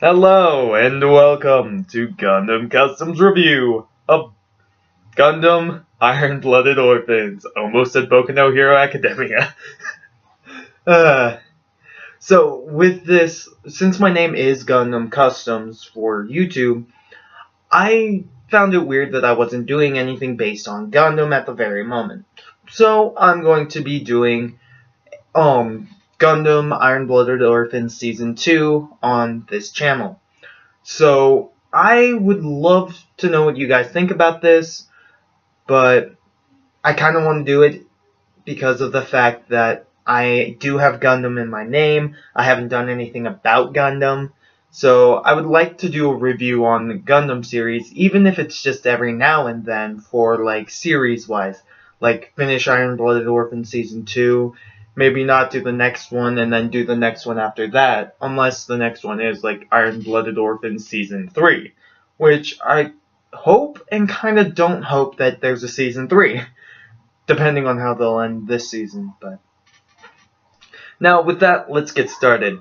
Hello and welcome to Gundam Customs Review of Gundam Iron-Blooded Orphans. Almost said Boku no Hero Academia. So with this, since my name is Gundam Customs for YouTube, I found it weird that I wasn't doing anything based on Gundam at the very moment. So I'm going to be doing Gundam Iron-Blooded Orphans Season 2 on this channel. So, I would love to know what you guys think about this, but I kind of want to do it because of the fact that I do have Gundam in my name. I haven't done anything about Gundam, so I would like to do a review on the Gundam series, even if it's just every now and then for, like, series-wise. Like, finish Iron-Blooded Orphan Season 2, maybe not do the next one, and then do the next one after that, unless the next one is, like, Iron-Blooded Orphan Season 3, which I hope and kind of don't hope that there's a Season 3, depending on how they'll end this season. But now, with that, let's get started.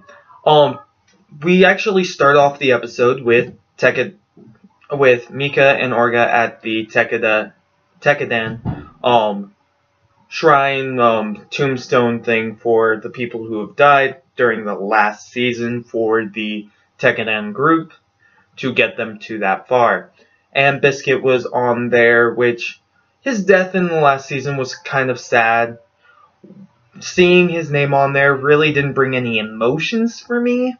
We actually start off the episode with Tekkit, with Mika and Orga at the Tekkadan, shrine, tombstone thing for the people who have died during the last season for the Tekkadan group to get them to that far. And Biscuit was on there, which his death in the last season was kind of sad. Seeing his name on there really didn't bring any emotions for me.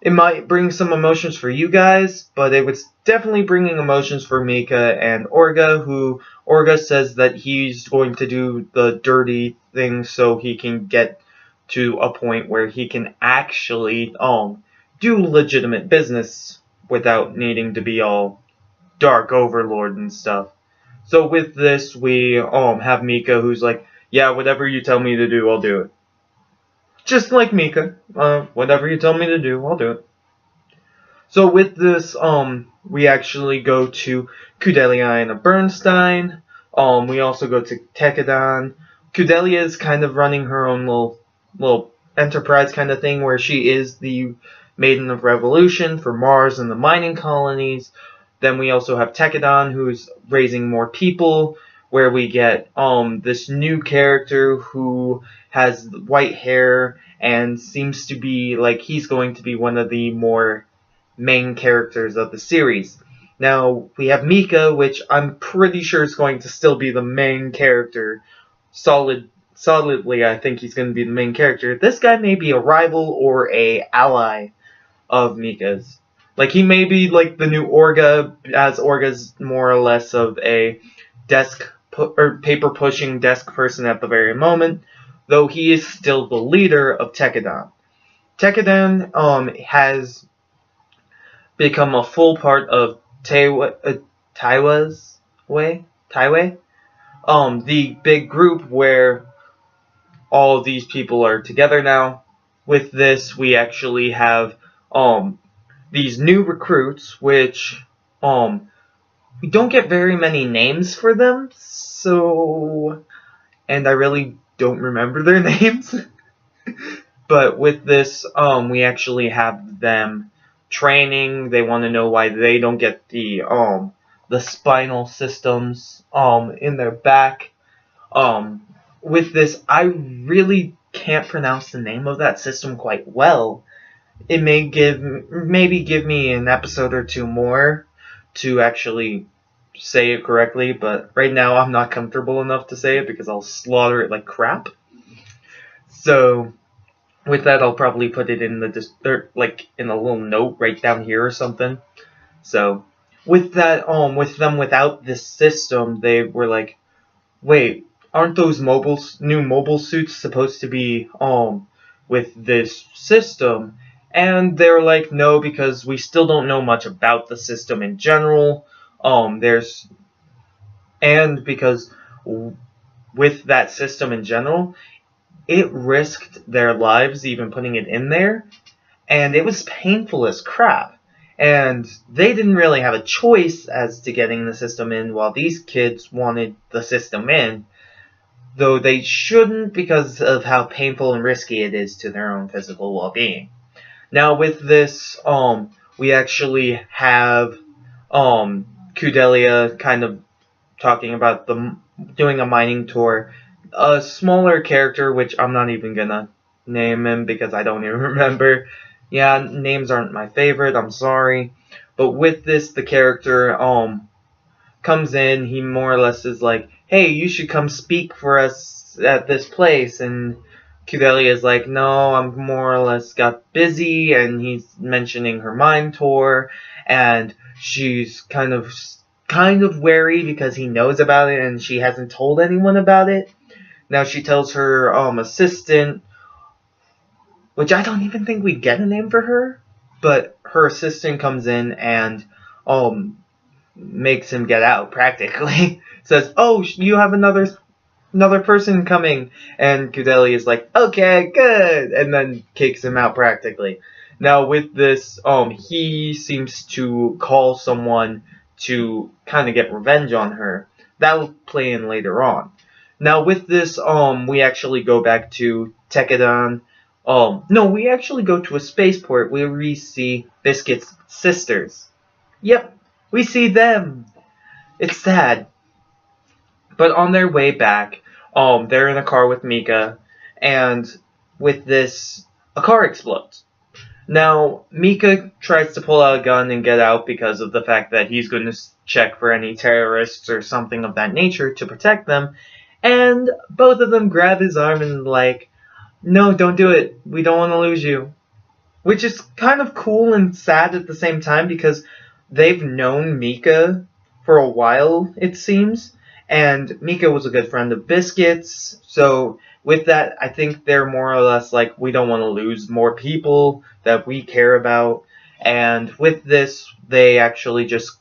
It might bring some emotions for you guys, but it was definitely bringing emotions for Mika and Orga, who Orga says that he's going to do the dirty thing so he can get to a point where he can actually do legitimate business without needing to be all dark overlord and stuff. So with this, we have Mika, who's like, yeah, whatever you tell me to do, I'll do it. Just like Mika, whatever you tell me to do, I'll do it. So with this, we actually go to Kadel E and Bernstein. We also go to Tekkadan. Kadel is kind of running her own little enterprise kind of thing, where she is the Maiden of Revolution for Mars and the mining colonies. Then we also have Tekkadan, who's raising more people, where we get this new character who has white hair and seems to be like he's going to be one of the more main characters of the series. Now, we have Mika, which I'm pretty sure is going to still be the main character. Solidly, I think he's going to be the main character. This guy may be a rival or a ally of Mika's. Like, he may be like the new Orga, as Orga's more or less of a paper-pushing desk person at the very moment, though he is still the leader of Tekkadan. Tekkadan has become a full part of Taiwei, the big group where all of these people are together now. With this, we actually have these new recruits, which we don't get very many names for them, so, and I really don't remember their names. But with this, we actually have them training. They want to know why they don't get the spinal systems in their back. With this, I really can't pronounce the name of that system quite well. It may maybe give me an episode or two more to actually say it correctly, but right now I'm not comfortable enough to say it because I'll slaughter it like crap. So with that, I'll probably put it in the like in a little note right down here or something. So with that, with them without this system, they were like, wait, aren't those new mobile suits supposed to be with this system? And they're like, no, because we still don't know much about the system in general. Because with that system in general, it risked their lives even putting it in there, and it was painful as crap. And they didn't really have a choice as to getting the system in while these kids wanted the system in, though they shouldn't because of how painful and risky it is to their own physical well-being. Now with this, we actually have Kudelia kind of talking about doing a mining tour. A smaller character, which I'm not even gonna name him because I don't even remember. Yeah, names aren't my favorite, I'm sorry. But with this, the character comes in, he more or less is like, hey, you should come speak for us at this place, and Kudelia is like, no, I'm more or less got busy, and he's mentioning her mine tour, and she's kind of wary because he knows about it and she hasn't told anyone about it. Now she tells her assistant, which I don't even think we get a name for her, but her assistant comes in and makes him get out practically. Says, "Oh, you have another person coming," and Kudelia is like, "Okay, good," and then kicks him out practically. Now with this, he seems to call someone to kind of get revenge on her. That'll play in later on. Now with this, we actually go back to Tekkit. No, we actually go to a spaceport where we see Biscuits' sisters. Yep, we see them. It's sad. But on their way back, they're in a car with Mika, and with this, a car explodes. Now, Mika tries to pull out a gun and get out because of the fact that he's going to check for any terrorists or something of that nature to protect them, and both of them grab his arm and like, no, don't do it. We don't want to lose you. Which is kind of cool and sad at the same time because they've known Mika for a while, it seems. And Mika was a good friend of Biscuits. So with that, I think they're more or less like, we don't want to lose more people that we care about. And with this, they actually just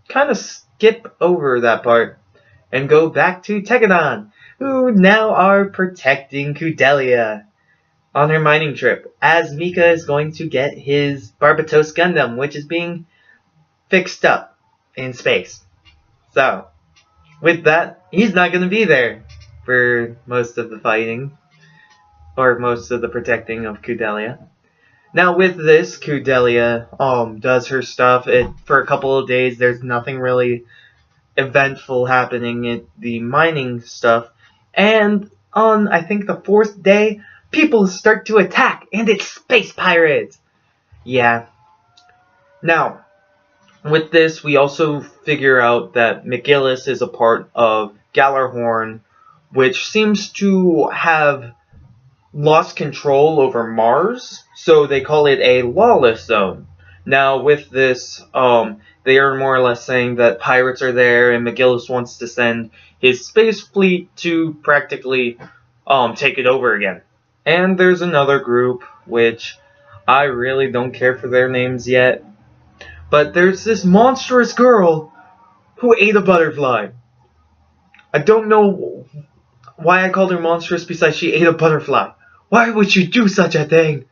kind of skip over that part and go back to Tekkit, who now are protecting Kudelia on her mining trip, as Mika is going to get his Barbatos Gundam, which is being fixed up in space. So, with that, he's not going to be there for most of the fighting, or most of the protecting of Kudelia. Now with this, Kudelia does her stuff. For a couple of days, there's nothing really eventful happening in the mining stuff. And on, I think, the 4th day, people start to attack, and it's space pirates! Yeah. Now, with this, we also figure out that McGillis is a part of Gallarhorn, which seems to have lost control over Mars, so they call it a lawless zone. Now, with this, they are more or less saying that pirates are there, and McGillis wants to send his space fleet to practically take it over again. And there's another group, which I really don't care for their names yet. But there's this monstrous girl who ate a butterfly. I don't know why I called her monstrous besides she ate a butterfly. Why would you do such a thing?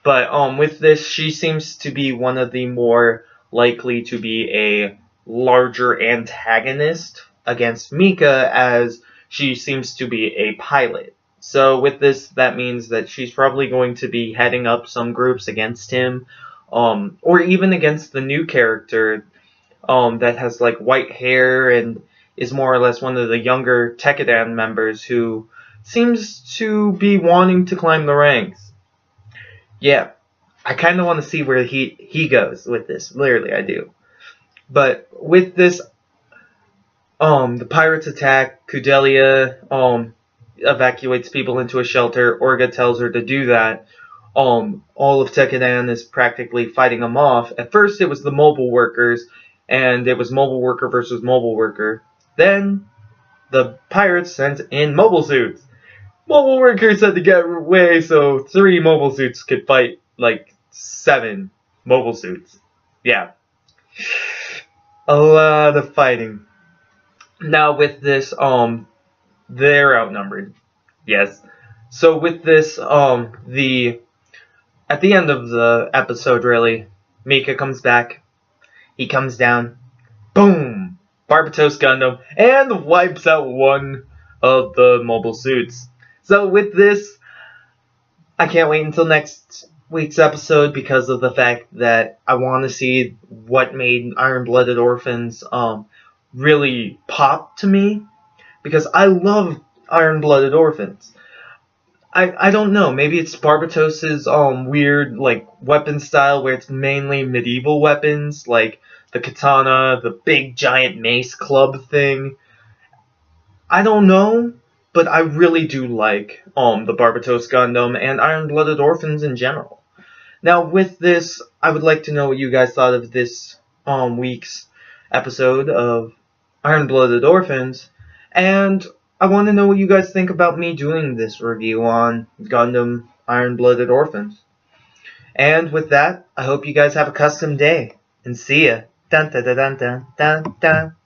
But with this, she seems to be one of the more likely to be a larger antagonist against Mika, as she seems to be a pilot. So with this, that means that she's probably going to be heading up some groups against him, or even against the new character that has like white hair and is more or less one of the younger Tekkit members who seems to be wanting to climb the ranks. Yeah, I kind of want to see where he goes with this. Literally, I do. But with this, the pirates attack. Kudelia evacuates people into a shelter. Orga tells her to do that. All of Tekkit is practically fighting them off. At first, it was the mobile workers, and it was mobile worker versus mobile worker. Then, the pirates sent in mobile suits. Mobile workers had to get away so 3 mobile suits could fight like 7 mobile suits. Yeah. A lot of fighting. Now with this, they're outnumbered. Yes. So with this, at the end of the episode, really, Mika comes back. He comes down. Boom! Barbatos Gundam, and wipes out one of the mobile suits. So with this, I can't wait until next week's episode because of the fact that I want to see what made Iron-Blooded Orphans really pop to me, because I love Iron-Blooded Orphans. I don't know, maybe it's Barbatos's weird like weapon style where it's mainly medieval weapons like the katana, the big giant mace club thing. I don't know, but I really do like the Barbatos Gundam and Iron-Blooded Orphans in general. Now, with this, I would like to know what you guys thought of this week's episode of Iron-Blooded Orphans, and I want to know what you guys think about me doing this review on Gundam Iron-Blooded Orphans. And with that, I hope you guys have a custom day, and see ya. Dun dun dun dun dun dun.